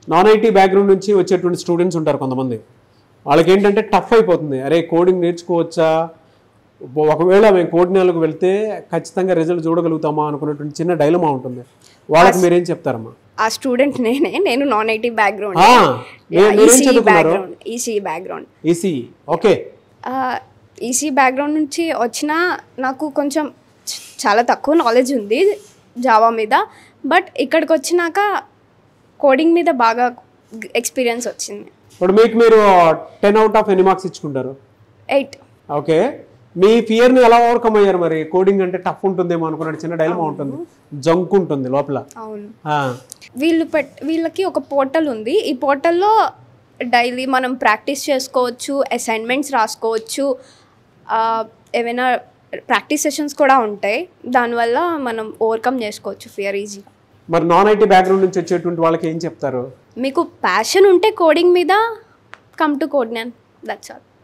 Non IT background నుంచి వచ్చేటువంటి students ఉంటారు కొంతమంది, వాళ్ళకి ఏంటంటే టఫ్ అయిపోతుంది. అరే కోడింగ్ నేర్చుకోవచ్చా, ఒకవేళ మేము కోడింగ్లకు వెళ్తే ఖచ్చితంగా రిజల్ట్ చూడగలుగుతామా అనుకున్నటువంటి చిన్న డైలమా ఉంటుంది. వాళ్ళకి మీరేం చెప్తారమ్మా? ఆ స్టూడెంట్ నేను non IT background, EC background. EC, okay. EC background నుంచి వచ్చిన నాకు కొంచెం చాలా తక్కువ నాలెడ్జ్ ఉంది జావా మీద. బట్ ఇక్కడికి వచ్చినాక కోడింగ్ మీద బాగా ఎక్స్పీరియన్స్ వచ్చింది. ఇప్పుడు మీకు మీరు 10 out of ఎన్ని మార్క్స్ ఇచ్చుకుంటారు? 8. ఓకే. మీ ఫియర్ని ఎలా ఓవర్కమ్ అయ్యారు మరి? కోడింగ్ అంటే టఫ్ ఉంటుందేమో అనుకున్నాడు, చిన్న డైలమా ఉంటుంది, జంక్ ఉంటుంది లోపల. అవును. వీళ్ళకి ఒక పోర్టల్ ఉంది. ఈ పోర్టల్లో డైలీ మనం ప్రాక్టీస్ చేసుకోవచ్చు, అసైన్మెంట్స్ రాసుకోవచ్చు, ఏమైనా ప్రాక్టీస్ సెషన్స్ కూడా ఉంటాయి. దానివల్ల మనం ఓవర్కమ్ చేసుకోవచ్చు ఫియర్ ఈజీ. మరి నాన్ ఐటీ బ్యాక్గ్రౌండ్ నుంచి వచ్చేటువంటి వాళ్ళకి ఏం చెప్తారు? మీకు ప్యాషన్ ఉంటే కోడింగ్ మీద, కమ్ టు కోడ్న్యాన్, దట్స్ ఆల్.